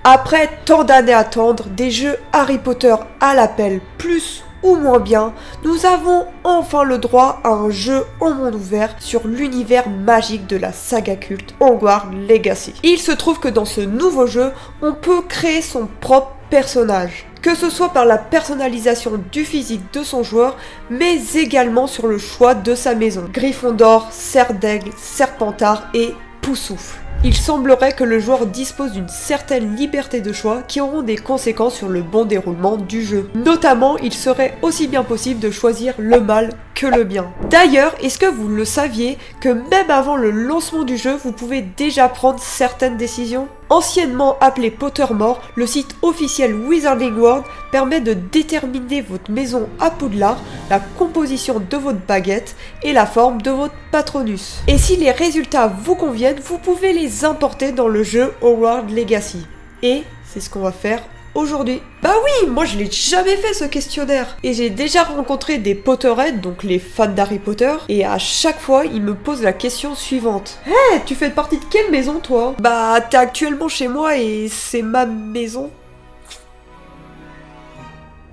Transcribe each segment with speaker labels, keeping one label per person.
Speaker 1: Après tant d'années à attendre, des jeux Harry Potter à l'appel plus ou moins bien, nous avons enfin le droit à un jeu en monde ouvert sur l'univers magique de la saga culte Hogwarts Legacy. Il se trouve que dans ce nouveau jeu, on peut créer son propre personnage, que ce soit par la personnalisation du physique de son joueur, mais également sur le choix de sa maison. Gryffondor, Cerf d'Aigle, Serpentard et Poussoufle. Il semblerait que le joueur dispose d'une certaine liberté de choix qui auront des conséquences sur le bon déroulement du jeu. Notamment, il serait aussi bien possible de choisir le mal que le bien. D'ailleurs, est-ce que vous le saviez que même avant le lancement du jeu, vous pouvez déjà prendre certaines décisions ? Anciennement appelé Pottermore, le site officiel Wizarding World permet de déterminer votre maison à Poudlard, la composition de votre baguette et la forme de votre Patronus. Et si les résultats vous conviennent, vous pouvez les importer dans le jeu Hogwarts Legacy. Et c'est ce qu'on va faire aujourd'hui. Bah oui, moi je l'ai jamais fait ce questionnaire. Et j'ai déjà rencontré des Potterheads, donc les fans d'Harry Potter, et à chaque fois ils me posent la question suivante. Hé, tu fais partie de quelle maison toi ? Bah t'es actuellement chez moi et c'est ma maison.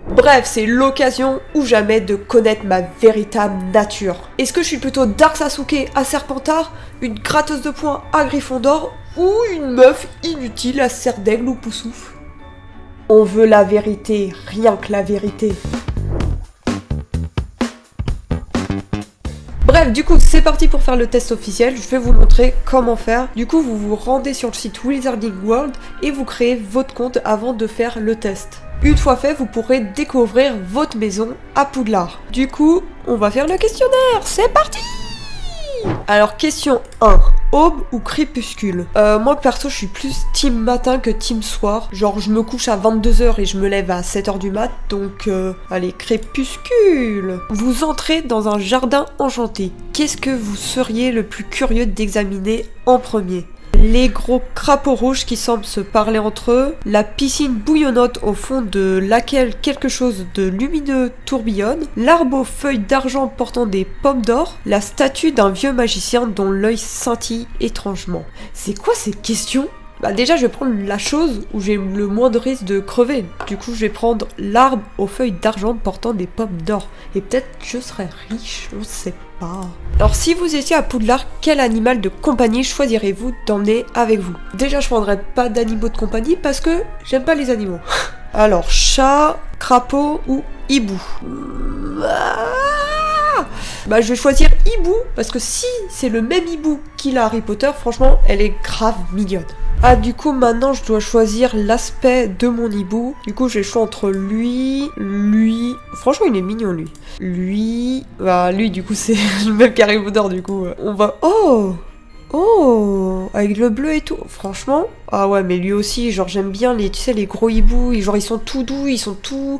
Speaker 1: Bref, c'est l'occasion ou jamais de connaître ma véritable nature. Est-ce que je suis plutôt Dark Sasuke à Serpentard, une gratteuse de poing à Gryffondor, ou une meuf inutile à Cerf d'Aigle ou Poussoufle ? On veut la vérité, rien que la vérité. Bref, du coup, c'est parti pour faire le test officiel. Je vais vous montrer comment faire. Du coup, vous vous rendez sur le site Wizarding World et vous créez votre compte avant de faire le test. Une fois fait, vous pourrez découvrir votre maison à Poudlard. Du coup, on va faire le questionnaire. C'est parti! Alors, question 1. Aube ou crépuscule? Moi perso je suis plus team matin que team soir. Genre je me couche à 22h et je me lève à 7h du mat. Donc allez, crépuscule. Vous entrez dans un jardin enchanté. Qu'est-ce que vous seriez le plus curieux d'examiner en premier? Les gros crapauds rouges qui semblent se parler entre eux, la piscine bouillonnante au fond de laquelle quelque chose de lumineux tourbillonne, l'arbre aux feuilles d'argent portant des pommes d'or, la statue d'un vieux magicien dont l'œil scintille étrangement. C'est quoi ces questions ? Bah déjà je vais prendre la chose où j'ai le moins de risque de crever. Du coup je vais prendre l'arbre aux feuilles d'argent portant des pommes d'or. Et peut-être je serai riche, on sait pas. Alors si vous étiez à Poudlard, quel animal de compagnie choisirez-vous d'emmener avec vous? Déjà je prendrais pas d'animaux de compagnie parce que j'aime pas les animaux. Alors chat, crapaud ou hibou? Bah je vais choisir hibou parce que si c'est le même hibou qu'il a Harry Potter, franchement elle est grave mignonne. Ah du coup maintenant je dois choisir l'aspect de mon hibou. Du coup j'ai le choix entre lui. Franchement il est mignon lui. Bah lui du coup c'est le même qu'Harry Potter du coup. On va... Oh, avec le bleu et tout. Franchement, ah ouais mais lui aussi genre j'aime bien les, tu sais les gros hiboux. Genre ils sont tout doux, ils sont tout...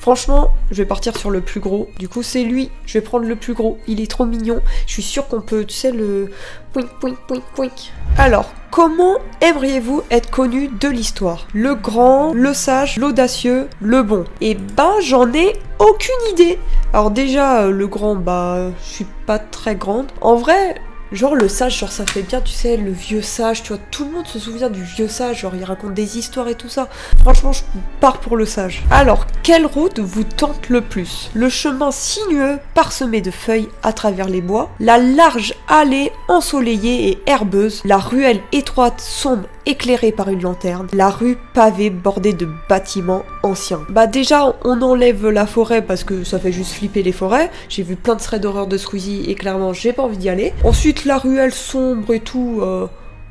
Speaker 1: Franchement, je vais partir sur le plus gros. Du coup, c'est lui. Je vais prendre le plus gros. Il est trop mignon. Je suis sûre qu'on peut, tu sais, le... Pouink. Alors, comment aimeriez-vous être connu de l'histoire? Le grand, le sage, l'audacieux, le bon? Eh ben, j'en ai aucune idée. Alors déjà, le grand, bah, je suis pas très grande. En vrai... Genre le sage, genre ça fait bien, tu sais, le vieux sage, tu vois, tout le monde se souvient du vieux sage, genre il raconte des histoires et tout ça. Franchement, je pars pour le sage. Alors, quelle route vous tente le plus? Le chemin sinueux, parsemé de feuilles à travers les bois, la large allée ensoleillée et herbeuse, la ruelle étroite, sombre, éclairée par une lanterne, la rue pavée bordée de bâtiments anciens. Bah déjà, on enlève la forêt parce que ça fait juste flipper les forêts. J'ai vu plein de threads d'horreur de Squeezie et clairement, j'ai pas envie d'y aller. Ensuite, la ruelle sombre et tout,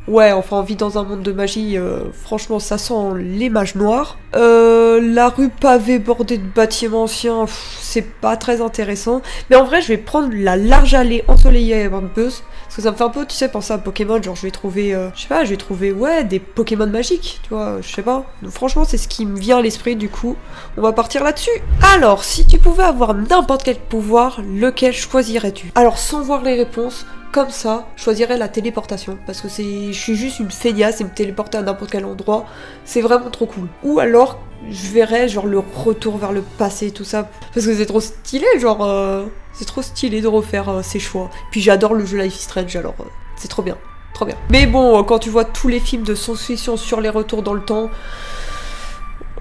Speaker 1: ouais, enfin on vit dans un monde de magie, franchement ça sent les mages noirs. La rue pavée bordée de bâtiments anciens, c'est pas très intéressant. Mais en vrai je vais prendre la large allée ensoleillée et herbeuse, parce que ça me fait un peu, tu sais, penser à Pokémon, genre je vais trouver, je sais pas, je vais trouver, ouais, des Pokémon magiques, tu vois, je sais pas. Donc, franchement c'est ce qui me vient à l'esprit, du coup, on va partir là-dessus. Alors, si tu pouvais avoir n'importe quel pouvoir, lequel choisirais-tu? Alors sans voir les réponses, comme ça, je choisirais la téléportation, parce que je suis juste une feignasse et me téléporter à n'importe quel endroit, c'est vraiment trop cool. Ou alors, je verrais genre le retour vers le passé, tout ça, parce que c'est trop stylé, genre, c'est trop stylé de refaire ces choix. Puis j'adore le jeu Life is Strange, alors c'est trop bien. trop bien. Mais bon, quand tu vois tous les films de science-fiction sur les retours dans le temps,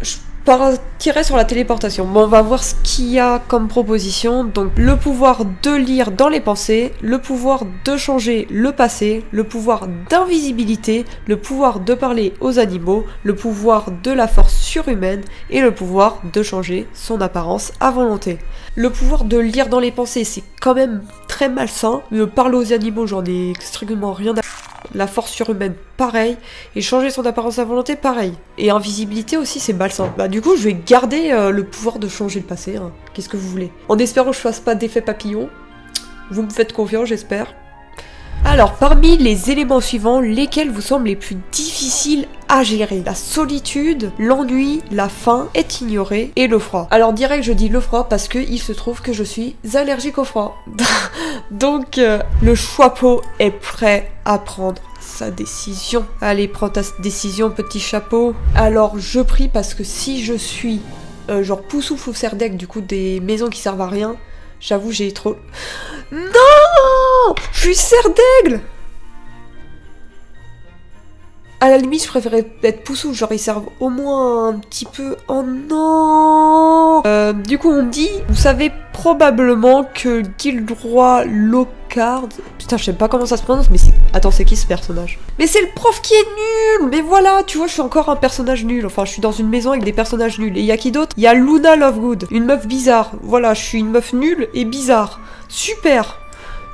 Speaker 1: je partirais sur la téléportation. Bon, on va voir ce qu'il y a comme proposition. Donc, le pouvoir de lire dans les pensées, le pouvoir de changer le passé, le pouvoir d'invisibilité, le pouvoir de parler aux animaux, le pouvoir de la force surhumaine et le pouvoir de changer son apparence à volonté. Le pouvoir de lire dans les pensées, c'est quand même très malsain. Parler aux animaux, j'en ai extrêmement rien à... La force surhumaine, pareil. Et changer son apparence à volonté, pareil. Et invisibilité aussi, c'est malsain. Bah du coup, je vais garder le pouvoir de changer le passé. Hein. Qu'est-ce que vous voulez? En espérant que je fasse pas d'effet papillon. Vous me faites confiance, j'espère. Alors, parmi les éléments suivants, lesquels vous semblent les plus difficiles à gérer? La solitude, l'ennui, la faim est ignorée et le froid. Alors direct, je dis le froid parce que il se trouve que je suis allergique au froid. Donc, le chapeau est prêt à prendre sa décision. Allez, prends ta décision, petit chapeau. Alors, je prie parce que si je suis genre Poussouf ou Serdaigle, du coup des maisons qui servent à rien, j'avoue, j'ai trop... Non! Je suis Serdaigle! À la limite, je préférais être Poussouf, genre ils servent au moins un petit peu... Oh non! Du coup, on me dit, vous savez probablement que Gilderoy Lockhart... Putain, je sais pas comment ça se prononce, mais c'est... Attends, c'est qui ce personnage? Mais c'est le prof qui est nul! Mais voilà, tu vois, je suis encore un personnage nul. Enfin, je suis dans une maison avec des personnages nuls. Et il y a qui d'autre? Il y a Luna Lovegood, une meuf bizarre. Voilà, je suis une meuf nulle et bizarre. Super!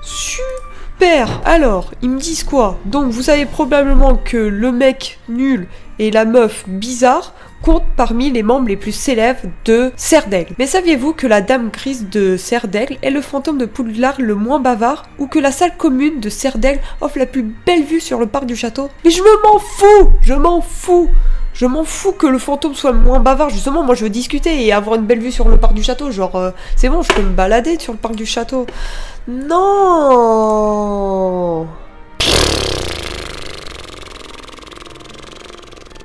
Speaker 1: Super! Alors, ils me disent quoi? Donc, vous savez probablement que le mec nul et la meuf bizarre comptent parmi les membres les plus célèbres de Serdaigle. Mais saviez-vous que la dame grise de Serdaigle est le fantôme de Poudlard le moins bavard, ou que la salle commune de Serdaigle offre la plus belle vue sur le parc du château? Mais je m'en fous! Je m'en fous! Je m'en fous que le fantôme soit moins bavard, justement, moi je veux discuter et avoir une belle vue sur le parc du château, genre, c'est bon, je peux me balader sur le parc du château. Non!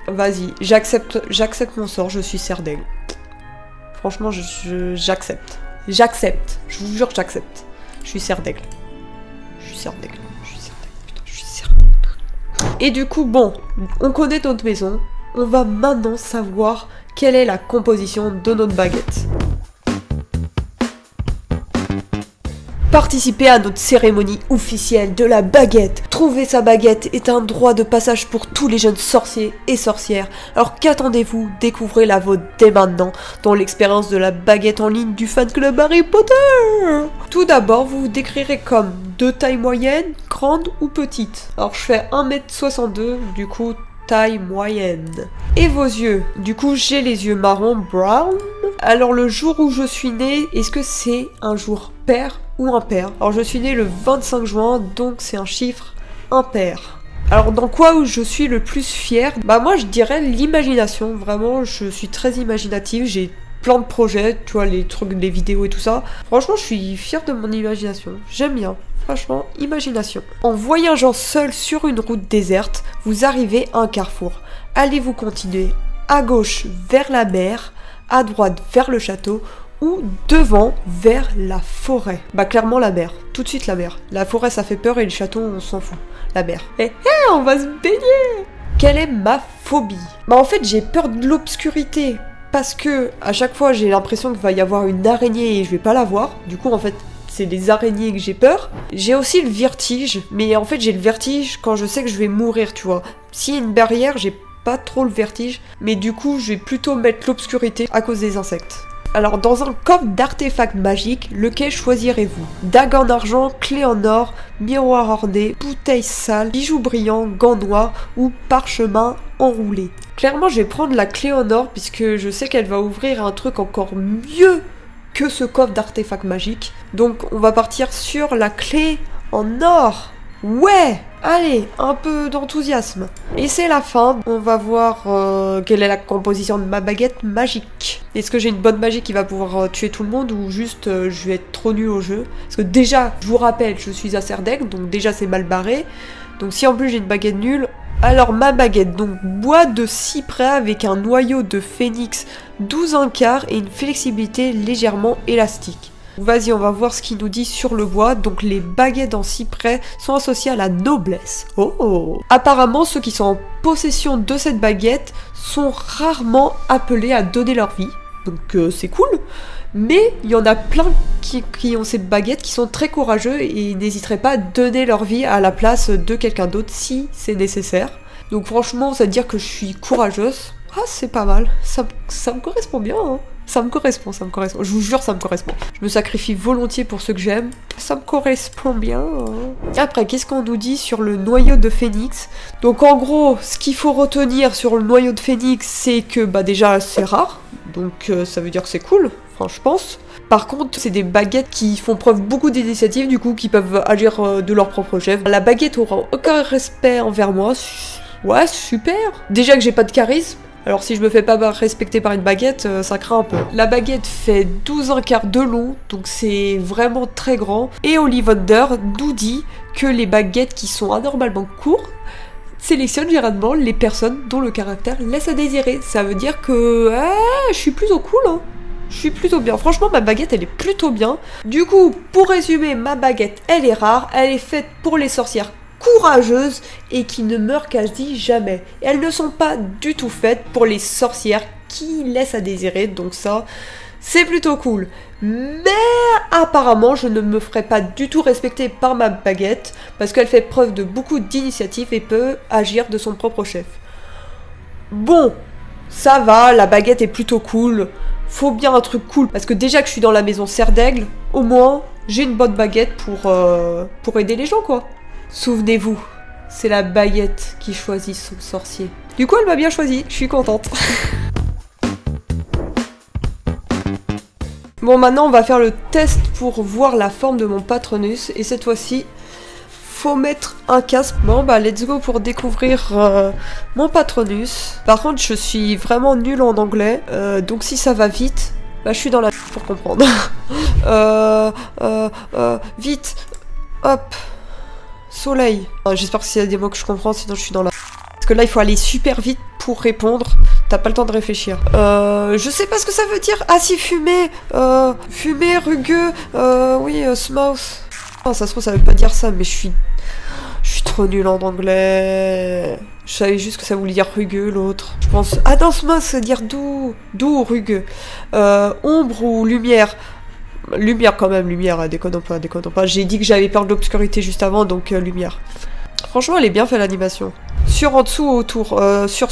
Speaker 1: Vas-y, j'accepte mon sort, je suis Serdaigle. Franchement, j'accepte. J'accepte, je vous jure que j'accepte. Je suis Serdaigle. Je suis Serdaigle. Je suis Serdaigle, putain, je suis Serdaigle. Et du coup, bon, on connaît notre maison. On va maintenant savoir quelle est la composition de notre baguette. Participez à notre cérémonie officielle de la baguette. Trouver sa baguette est un droit de passage pour tous les jeunes sorciers et sorcières. Alors qu'attendez-vous? Découvrez la vôtre dès maintenant dans l'expérience de la baguette en ligne du fan club Harry Potter. Tout d'abord, vous vous décrirez comme de taille moyenne, grande ou petite. Alors je fais 1m62, du coup taille moyenne. Et vos yeux? Du coup, j'ai les yeux marron brown. Alors, le jour où je suis née, est-ce que c'est un jour pair ou impair? Alors, je suis née le 25 juin, donc c'est un chiffre impair. Alors, dans quoi je suis le plus fière? Bah, moi, je dirais l'imagination. Vraiment, je suis très imaginative. J'ai plein de projets, tu vois, les trucs, les vidéos et tout ça. Franchement, je suis fière de mon imagination. J'aime bien. Franchement, imagination. En voyageant seul sur une route déserte, vous arrivez à un carrefour. Allez-vous continuer à gauche vers la mer, à droite vers le château ou devant vers la forêt? Bah clairement la mer, tout de suite la mer. La forêt ça fait peur et le château on s'en fout. La mer. On va se baigner! Quelle est ma phobie? Bah en fait j'ai peur de l'obscurité. Parce que à chaque fois j'ai l'impression qu'il va y avoir une araignée et je vais pas la voir. Du coup en fait c'est les araignées que j'ai peur. J'ai aussi le vertige, mais en fait j'ai le vertige quand je sais que je vais mourir, tu vois. S'il y a une barrière, j'ai pas trop le vertige, mais du coup je vais plutôt mettre l'obscurité à cause des insectes. Alors dans un coffre d'artefacts magiques, lequel choisirez-vous? Dague en argent, clé en or, miroir orné, bouteille sale, bijoux brillants, gants noirs ou parchemin enroulé? Clairement je vais prendre la clé en or puisque je sais qu'elle va ouvrir un truc encore mieux que ce coffre d'artefacts magiques. Donc on va partir sur la clé en or. Ouais! Allez, un peu d'enthousiasme. Et c'est la fin. On va voir quelle est la composition de ma baguette magique. Est-ce que j'ai une bonne magie qui va pouvoir tuer tout le monde ou juste je vais être trop nul au jeu? Parce que déjà, je vous rappelle, je suis à Serdaigle, donc déjà c'est mal barré. Donc si en plus j'ai une baguette nulle... Alors ma baguette, donc bois de cyprès avec un noyau de phénix 12 1/4 et une flexibilité légèrement élastique. Vas-y, on va voir ce qu'il nous dit sur le bois. Donc les baguettes en cyprès sont associées à la noblesse. Oh! Apparemment, ceux qui sont en possession de cette baguette sont rarement appelés à donner leur vie. Donc c'est cool. Mais il y en a plein qui ont ces baguettes qui sont très courageux et n'hésiteraient pas à donner leur vie à la place de quelqu'un d'autre si c'est nécessaire. Donc franchement, ça veut dire que je suis courageuse. Ah, c'est pas mal. Ça me correspond bien, hein. Ça me correspond. Je vous jure, ça me correspond. Je me sacrifie volontiers pour ceux que j'aime. Ça me correspond bien. Après, qu'est-ce qu'on nous dit sur le noyau de Phénix? Donc en gros, ce qu'il faut retenir sur le noyau de Phénix, c'est que bah déjà c'est rare. Donc ça veut dire que c'est cool. Enfin, je pense. Par contre, c'est des baguettes qui font preuve beaucoup d'initiative, du coup, qui peuvent agir de leur propre chef. La baguette aura aucun respect envers moi. Ouais, super. Déjà que j'ai pas de charisme. Alors si je me fais pas respecter par une baguette, ça craint un peu. La baguette fait 12 1/4 de long, donc c'est vraiment très grand. Et Ollivander nous dit que les baguettes qui sont anormalement courtes sélectionnent généralement les personnes dont le caractère laisse à désirer. Ça veut dire que je suis plutôt cool, hein. Je suis plutôt bien. Franchement, ma baguette, elle est plutôt bien. Du coup, pour résumer, ma baguette, elle est rare. Elle est faite pour les sorcières courageuses et qui ne meurent quasi jamais. Et elles ne sont pas du tout faites pour les sorcières qui laissent à désirer. Donc ça, c'est plutôt cool. Mais apparemment, je ne me ferai pas du tout respecter par ma baguette parce qu'elle fait preuve de beaucoup d'initiative et peut agir de son propre chef. Bon, ça va, la baguette est plutôt cool. Faut bien un truc cool, parce que déjà que je suis dans la maison Serre d'Aigle, au moins, j'ai une bonne baguette pour aider les gens, quoi. Souvenez-vous, c'est la baguette qui choisit son sorcier. Du coup, elle m'a bien choisi, je suis contente. Bon, maintenant, on va faire le test pour voir la forme de mon Patronus, et cette fois-ci, faut mettre un casque. Bon bah let's go pour découvrir mon Patronus. Par contre je suis vraiment nulle en anglais, donc si ça va vite, bah je suis dans la pour comprendre. Vite, hop, soleil. J'espère que s'il y a des mots que je comprends, sinon je suis dans la... Parce que là il faut aller super vite pour répondre, t'as pas le temps de réfléchir. Je sais pas ce que ça veut dire. Ah si, fumé, fumé, rugueux, oui, smooth. Oh, ça se trouve ça veut pas dire ça, mais je suis trop nulle en anglais. Je savais juste que ça voulait dire rugueux, l'autre. Je pense... Ah non, smooth, ça veut dire doux. Doux ou rugueux. Ombre ou lumière. Lumière quand même, lumière, déconnons pas. J'ai dit que j'avais peur de l'obscurité juste avant, donc lumière. Franchement, elle est bien fait l'animation. Sur, en dessous, autour. Sur.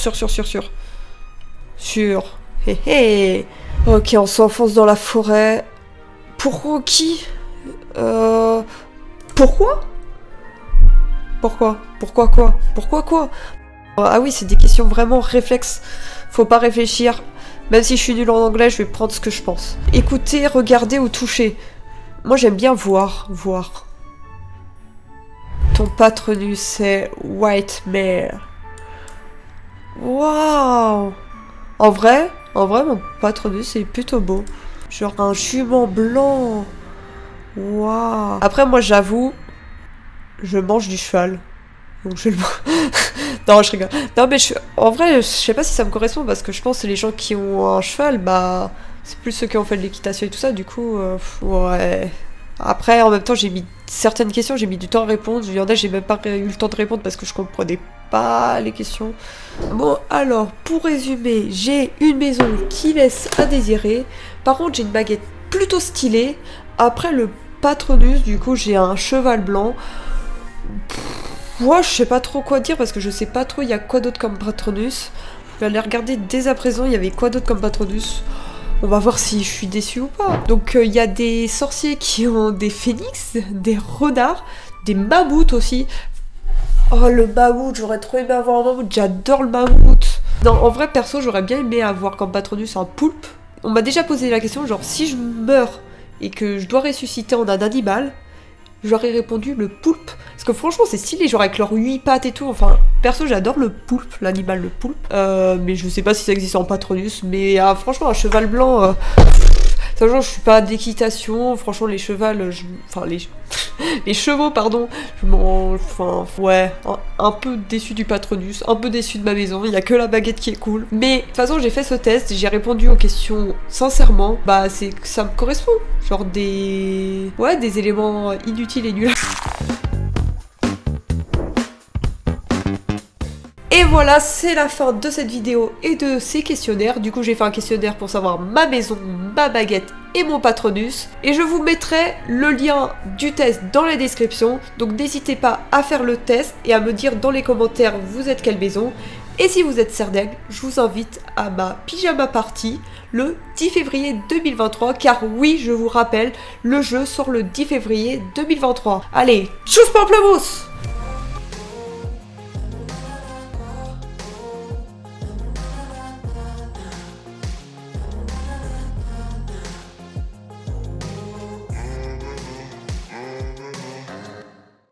Speaker 1: Sur. Hé hé. Ok, on s'enfonce dans la forêt. Pourquoi qui Pourquoi quoi? Ah oui, c'est des questions vraiment réflexes. Faut pas réfléchir. Même si je suis nulle en anglais, je vais prendre ce que je pense. Écouter, regarder ou toucher. Moi, j'aime bien voir. Ton Patronus, c'est White Mare. Waouh! En vrai, mon Patronus est plutôt beau. Genre un jument blanc. Waouh! Après, moi, j'avoue, je mange du cheval. Donc je le non, je rigole. Non, mais en vrai, je sais pas si ça me correspond parce que je pense que les gens qui ont un cheval, bah, c'est plus ceux qui ont fait de l'équitation et tout ça. Du coup, ouais. Après, en même temps, j'ai mis certaines questions, j'ai mis du temps à répondre. Il y en a, j'ai même pas eu le temps de répondre parce que je comprenais pas les questions. Bon, alors, pour résumer, j'ai une maison qui laisse à désirer. Par contre, j'ai une baguette plutôt stylée. Après le Patronus, du coup, j'ai un cheval blanc. Moi, je sais pas trop quoi dire parce que je sais pas trop il y a quoi d'autre comme Patronus. Je vais aller regarder dès à présent, il y avait quoi d'autre comme Patronus. On va voir si je suis déçue ou pas. Donc il y a des sorciers qui ont des phénix, des renards, des mammouths aussi. Oh le mammouth, j'aurais trop aimé avoir un mammouth, j'adore le mammouth. Non, en vrai perso, j'aurais bien aimé avoir comme Patronus un poulpe. On m'a déjà posé la question, genre si je meurs et que je dois ressusciter en un animal, j'aurais répondu le poulpe. Parce que franchement, c'est stylé, genre avec leurs 8 pattes et tout. Enfin, perso, j'adore le poulpe, l'animal, le poulpe. Mais je sais pas si ça existe en Patronus. Mais franchement, un cheval blanc... sachant que je suis pas d'équitation. Franchement, les chevaux, pardon. Je m'en... Enfin, ouais. un peu déçu du Patronus, un peu déçu de ma maison, il y a que la baguette qui est cool. Mais de toute façon j'ai fait ce test, j'ai répondu aux questions sincèrement, bah ça me correspond. Genre des... ouais, des éléments inutiles et nuls. Et voilà, c'est la fin de cette vidéo et de ces questionnaires. Du coup, j'ai fait un questionnaire pour savoir ma maison, ma baguette et mon Patronus. Et je vous mettrai le lien du test dans la description. Donc n'hésitez pas à faire le test et à me dire dans les commentaires vous êtes quelle maison. Et si vous êtes Serdaigle, je vous invite à ma pyjama party le 10 février 2023. Car oui, je vous rappelle, le jeu sort le 10 février 2023. Allez, tchuss pamplemousse!